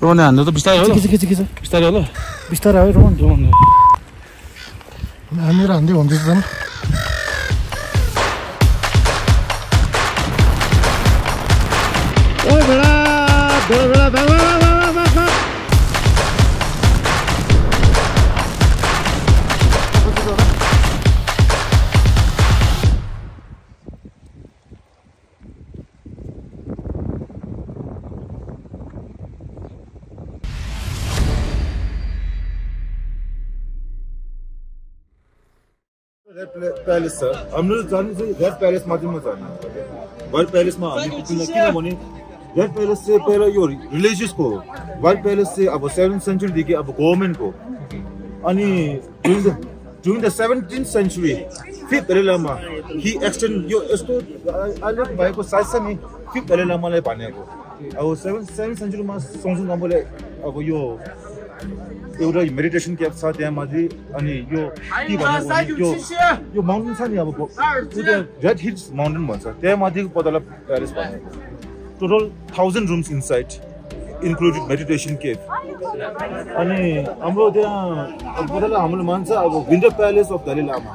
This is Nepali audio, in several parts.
रोहनले हान्दा त बिस्तारै हो बिस्तारै हो ल बिस्तारै हो रोहन हामीहरू हान्दै भन्दैछ झन् ओइ भेडा प्यालेस छ हाम्रो जानु चाहिँ रेड प्यालेस मात्रै जानु व्हाइट प्यालेसमा हामी पुग्दैन किनभने रेड प्यालेस चाहिँ पहिला यो रिलिजियसको हो व्हाइट प्यालेस चाहिँ अब 7th सेन्चुरीदेखि अब गभर्मेन्टको अनि during the 17th century 5th Dalai Lama हि एक्सटेन्ड यो यस्तो अहिले भएको साइज छ नि 5th दलाई लामालाई भनेको अब 7th सेन्चुरीमा सोङसुङ गाम्बोले अब यो एउटा मेडिटेसन क्याम्प छ त्यहाँ माथि अनि यो के भन्नु यो माउन्टेन छ नि अब रेड हिल्स माउन्टेन भन्छ त्यहाँ माथिको पतला प्यालेस भनेको total 1000 rooms inside included meditation cave अनि हाम्रो त्यहाँ पतला हामीले मान्छ अब winter palace of Dalai Lama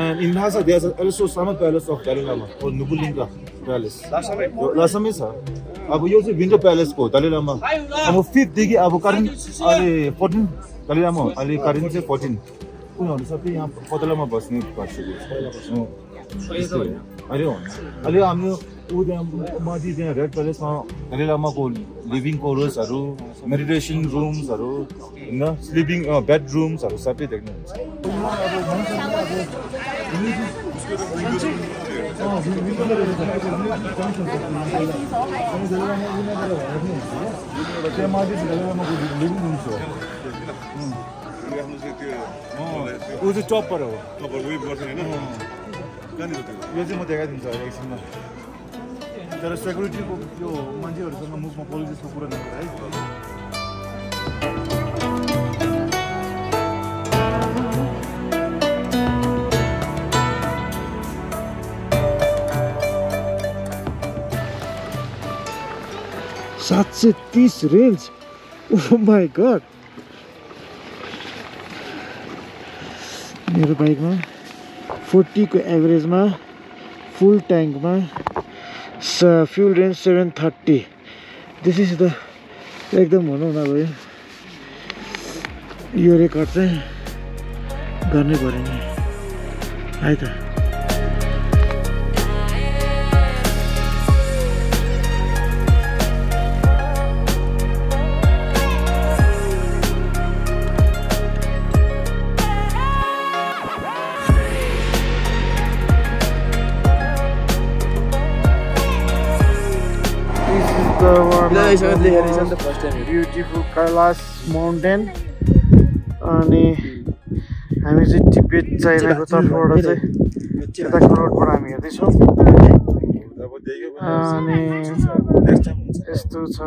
and in भाषा there is also summer palace of Dalai Lama और नुबुलिङ्गा प्यालेस लासामै छ अब यो चाहिँ विन्टर प्यालेसको दलाई लामा अब 5th देखि अब करेन्ट अहिले 14 दलाई लामा अहिले करेन्ट चाहिँ 14 उनीहरू सबै यहाँ पतलामा बस्ने गर्छ अहिले हाम्रो ऊ त्यहाँ माथि त्यहाँ रेड प्यालेसमा दलाई लामाको लिभिङ क्वार्टर्सहरू मेडिटेसन रुम्सहरू होइन स्लिपिङ बेडरुम्सहरू सबै देख्नुहुन्छ ऊ चाहिँ टपर हो यो चाहिँ म देखाइदिन्छु एकछिनमा तर सेक्युरिटीको यो मान्छेहरूसँग मुखमा पोलिसको कुरा नगर है $730 रेन्ज ओह माई गड मेरो बाइकमा 40 को एभरेजमा फुल ट्याङ्कमा fuel range 730 this is the एकदम भनौँ न अब यो रेकर्ड चाहिँ गर्नै पऱ्यो नि है त ब्युटिफुल कैलाश माउन्टेन अनि हामी चाहिँ तिब्बत चाइनाको तर्फबाट चाहिँ यता करोडबाट हामी हेर्दैछौँ अनि यस्तो छ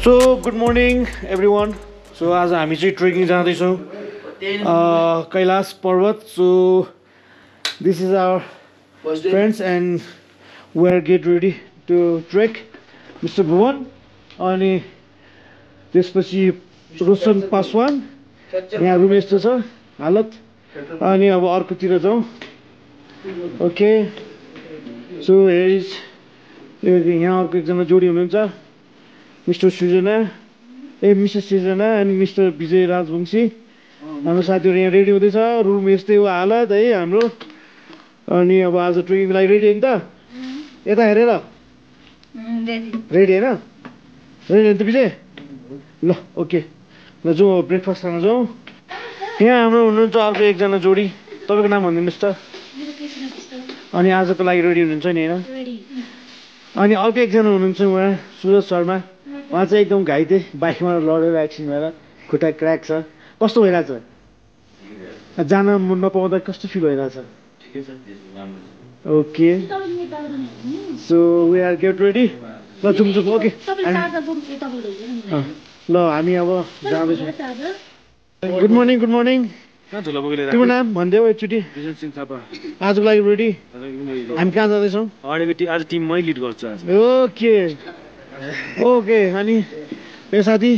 So good morning everyone. So आज हामी चाहिँ ट्रेकिङ जाँदैछौँ कैलाश पर्वत. So this is our friends and we are get ready to trek. Mr. Bhuvan अनि त्यसपछि रोशन पासवान यहाँ रुम यस्तो छ हालत अनि अब अर्कोतिर जाउँ. ओके सो here is यहाँ अर्को एकजना जोडी हुनुहुन्छ मिस्टर सृजना अनि मिस्टर विजय राजवंशी. हाम्रो साथीहरू यहाँ रेडी हुँदैछ. रुम यस्तै हो हालत है हाम्रो. अनि अब आज ट्रेकिङको लागि रेडी होइन त यता हेरेर रेडी होइन रेडी होइन त विजय ल ओके ल जाउँ ब्रेकफास्ट खान जाउँ. यहाँ हाम्रो हुनुहुन्छ अर्को एकजना जोडी. तपाईँको नाम भनिदिनुहोस् त. अनि आजको लागि रेडी हुनुहुन्छ नि हैन अनि अर्को एकजना हुनुहुन्छ उहाँ सुरज शर्मा उहाँ चाहिँ एकदम घाइते बाइकमा लडेर एक्सिडेन्ट भएर खुट्टा क्र्याक छ कस्तो भइरहेछ जान नपाउँदा कस्तो फिल भइरहेछ okay so we are get ready ल जुम ओके ल हामी अब जाँदैछौँ गुड मर्निङ तिम्रो नाम भनिदेऊ एकचोटि आजको लागि रेडी हामी कहाँ जाँदैछौँ आज टिम मै लिड गर्छु आज ओके ओके अनि ए साथी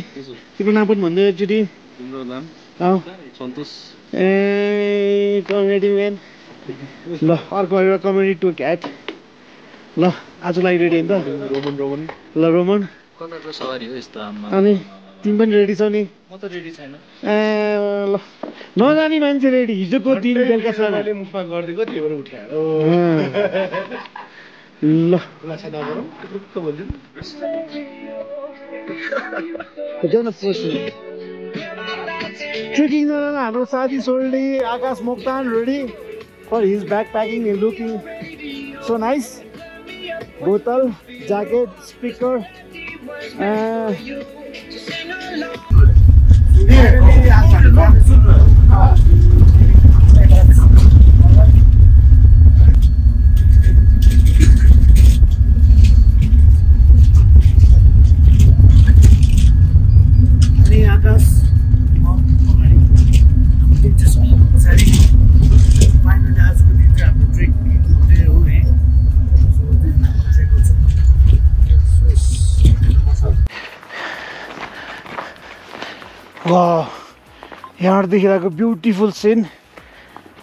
तिम्रो नाम पनि भनिदेऊ एकचोटि तिम्रो नाम सन्तोष ए कमेडी म्यान ल अर्को एउटा कमेडी टु क्याट ल आजको लागि रेडी होइन त रोमन ल रोमन सवारी हो यस्तो अनि तिमी पनि रेडी छौ नि म त रेडी छैन ए ल नजानी मान्छे रेडी हिजोको दिन बेलुकासम्म मुखमा गरिदिएको त्यही भएर उठ्या ल ट्रेकिङ जान हाम्रो साथी Soldi Akash Moktan ready for his bag packing and looking so nice बोतल ज्याकेट स्पिकर यहाँ देखिरहेको beautiful scene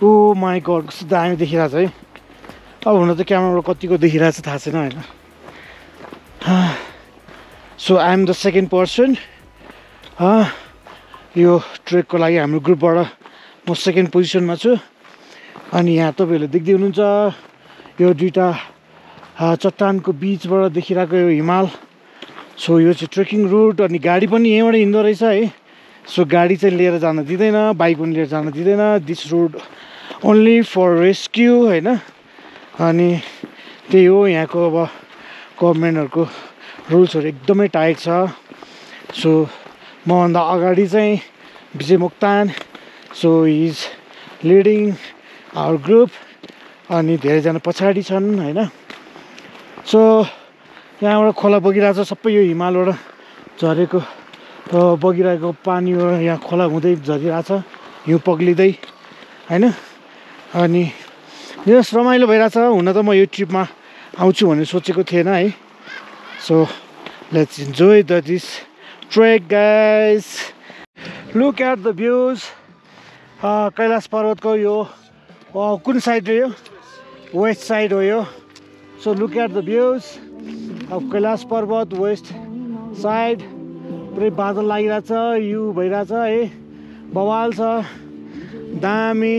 oh my god कस्तो दामी देखिरहेको छ है अब हुन त क्यामेराबाट कतिको देखिरहेको छ थाहा छैन होइन so I am the second person यो ट्रेकको लागि हाम्रो ग्रुपबाट म सेकेन्ड पोजिसनमा छु अनि यहाँ तपाईँहरूले देख्दै हुनुहुन्छ यो दुईवटा चट्टानको बिचबाट देखिरहेको यो हिमाल सो यो चाहिँ ट्रेकिङ रुट अनि गाडी पनि यहीँबाट हिँड्दो रहेछ है सो गाडी चाहिँ लिएर जान दिँदैन बाइक पनि लिएर जान दिँदैन this road only for rescue होइन अनि त्यही हो यहाँको अब गभर्मेन्टहरूको रुल्सहरू एकदमै टाइट छ सो मभन्दा अगाडि चाहिँ Vijay Moktan so is leading our group अनि धेरैजना पछाडि छन् होइन सो यहाँबाट खोला बगिरहेको छ सबै यो हिमालबाट झरेको बगिरहेको पानी यहाँ खोला हुँदै झरिरहेछ हिउँ पग्लिँदै होइन अनि यस रमाइलो भइरहेछ हुन त म यो ट्रिपमा आउँछु भनेर सोचेको थिएन है so let's enjoy this trek guys look at the views Kailash पर्वतको यो कुन साइड हो यो वेस्ट साइड हो यो so look at the views अब कैलाश पर्वत वेस्ट साइड पुरै बादल लागिरहेछ हिउँ भइरहेछ है बवाल छ दामी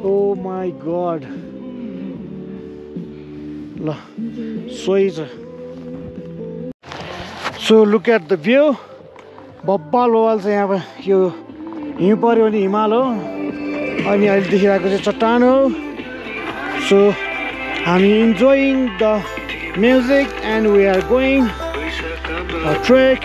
ओ माई गड ल सोही छ so look at the view बब्बाल बवाल छ यहाँ यो हिउँ पऱ्यो भने हिमाल हो अनि अहिले देखिरहेको चाहिँ चट्टान हो सो हामी enjoying the music and we are going a trek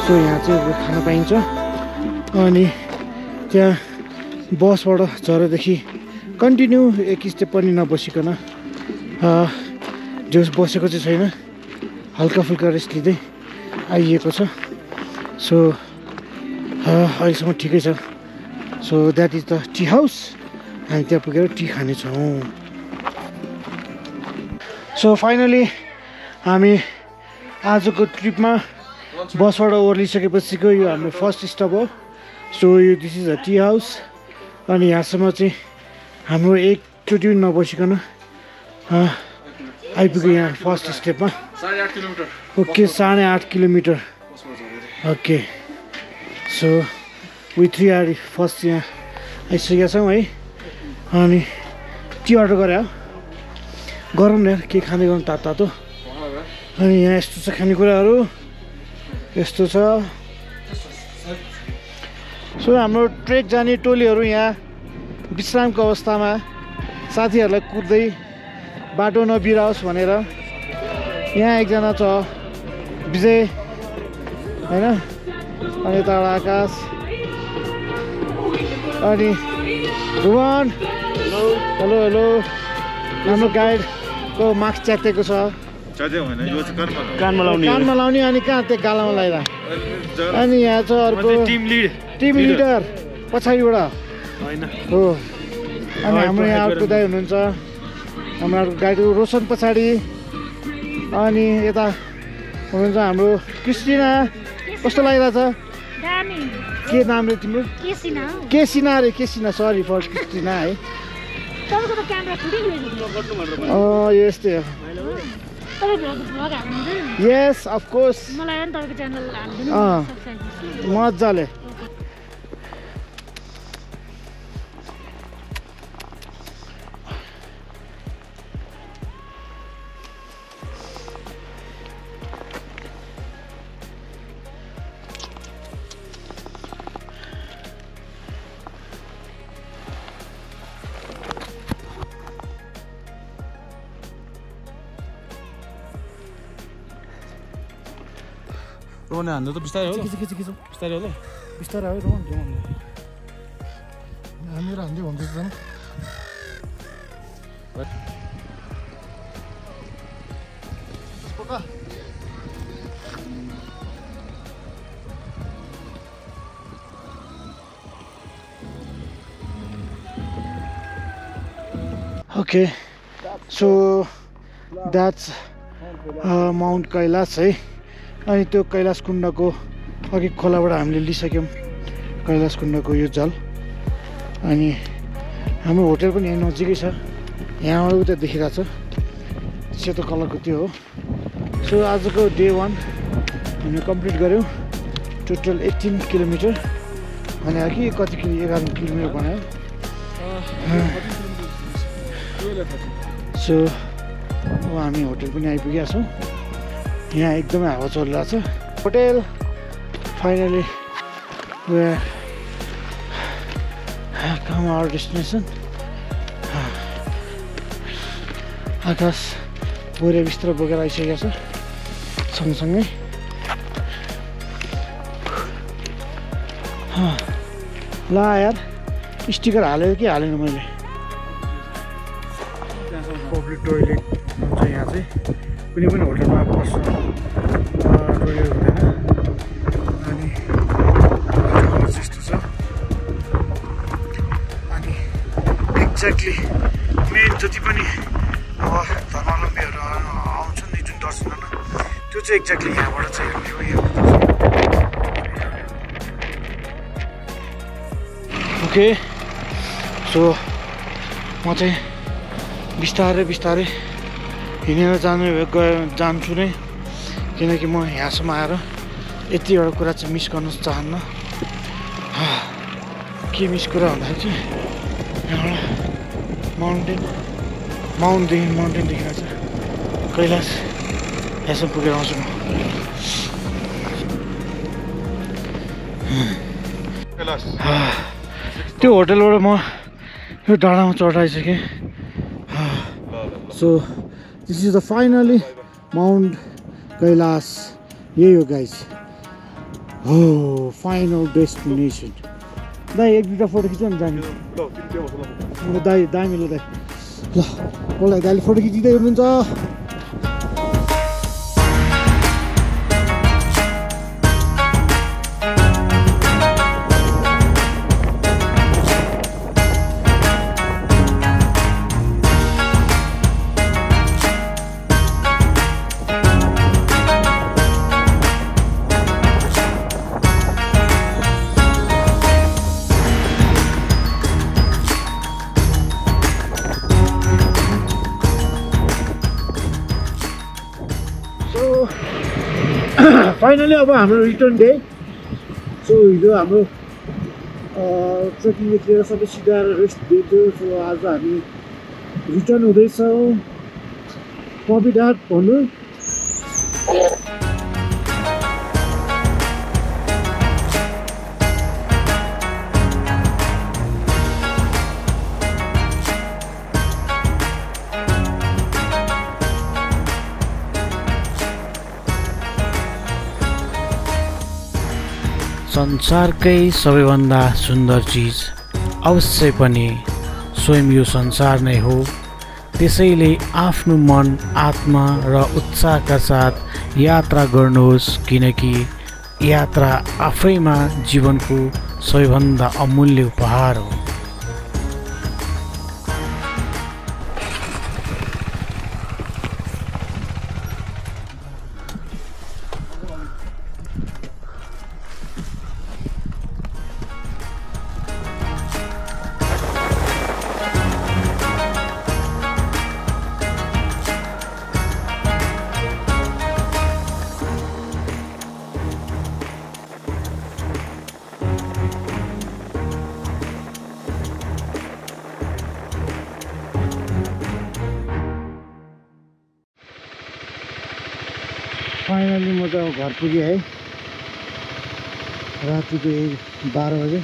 so यहाँ चाहिँ खान पाइन्छ अनि त्यहाँ बसबाट झरेदेखि कन्टिन्यू एक स्टेप पनि नबसिकन जो बसेको चाहिँ छैन हल्का फुल्का रेस्ट लिँदै आइएको छ सो अहिलेसम्म ठिकै छ so that is the tea house हामी त्यहाँ पुगेर टी खानेछौँ सो फाइनली हामी आजको ट्रिपमा बसबाट ओर्लिसकेपछिको यो हाम्रो फर्स्ट स्टप हो सो यो this is a tea house अनि यहाँसम्म चाहिँ हाम्रो 1 एकचोटि पनि नबसिकन आइपुग्यो यहाँ फर्स्ट स्टेपमा। 8.5 kilometre. Okay 8.5 kilometre. Okay so we three are first यहाँ आइसकेका छौँ है। अनि टी अर्डर गरे हो, गरौँ न यार के खाँदै गरौँ तातो तातो। अनि यहाँ यस्तो छ खानेकुराहरू, यस्तो छ। सो हाम्रो ट्रेक जाने टोलीहरू यहाँ विश्रामको अवस्थामा साथीहरूलाई कुद्दै बाटो नबिराओस् भनेर। यहाँ एकजना छ विजय होइन, अनि यताबाट आकाश, अनि भुवन। Hello hello. हाम्रो गाइडको मास्क च्यातेको छ, कानमा लाउने अनि कहाँ त्यो गालामा लगाइरह। अनि यहाँ छ अर्को टिम लिडर पछाडिबाट हो। अनि हाम्रो यहाँ अर्को दाइ हुनुहुन्छ, हाम्रो अर्को गाइड रोशन पछाडि। अनि यता हुनुहुन्छ हाम्रो क्रिस्टिना। कस्तो लागिरहेछ? के नाम रे तिम्रो? केसिना रे, केसिना। सरी फर क्रिस्टिना है। यस्तै हो। यस अफ कोर्स, मजाले। रोहन हान्नु त बिस्तारै हो, बिस्तारै हो ल, बिस्तारै हो रोहन। हामीहरू हान्दै भन्दैछ झन्। Okay so that's Mount Kailash है। अनि त्यो कैलाश कुण्डको अघि खोलाबाट हामीले लिइसक्यौँ कैलाश कुण्डको यो जल। अनि हाम्रो होटल पनि यहाँ नजिकै छ, यहाँबाट उता देखिरहेको छ सेतो कलरको त्यो हो। सो आजको डे 1 हामीले कम्प्लिट गऱ्यौँ। टोटल 18 किलोमिटर भने कि कति 11 किलोमिटर बनायो। सो अब हामी होटल पनि आइपुगेका छौँ। यहाँ एकदमै हावा चलिरहेको छ। Hotel finally we are come our destination. Akash बोरे बिस्तर बोकेर आइसकेको छ सँगसँगै। ल यार स्टिकर हालेको कि हालेन मैले। पब्लिक टोइलेट हुन्छ यहाँ चाहिँ, कुनै पनि होटलमा बस्नु टोइलेट हुँदैन। अनि यस्तो छ। अनि एक्ज्याक्टली मेन जति पनि अब धर्मावलम्बीहरू आउँछन् नि जुन दर्शन गर्न, त्यो चाहिँ एक्ज्याक्टली यहाँबाट चाहिँ ओके। सो म चाहिँ बिस्तारै बिस्तारै हिँडेर जान्छु नै, किनकि म यहाँसम्म आएर यति एउटा कुरा चाहिँ मिस गर्न चाहन्न। के मिस कुरा भन्दाखेरि चाहिँ यहाँबाट माउन्टेन देखिरहेको छ कैलाश। यहाँसम्म पुगेर आउँछु म। त्यो होटलबाट म यो डाँडामा चढाइसकेँ। So this is the finally mount Kailash. यही हो गाइस, हो फाइनल डेस्टिनेसन। दाइ एक दुईवटा फोटो खिच्छ नि जाने। दाइ दामी ल दाइ, ल मलाई दाइले फोटो खिचिदिँदै हुनुहुन्छ। फाइनली अब हाम्रो रिटर्न डे सो हिजो हाम्रो ट्रेकिङ लिएर सबै सिधाएर रेस्ट दिएको सो आज हामी रिटर्न हुँदैछौँ कविडाट भन्नु संसारकै सबैभन्दा सुन्दर चिज अवश्य पनि स्वयं यो संसार नै हो त्यसैले आफ्नो मन आत्मा र उत्साहका साथ यात्रा गर्नुहोस् किनकि यात्रा आफैमा जीवनको सबैभन्दा अमूल्य उपहार हो फाइनली म त घर पुगेँ है रातिको 12 बजे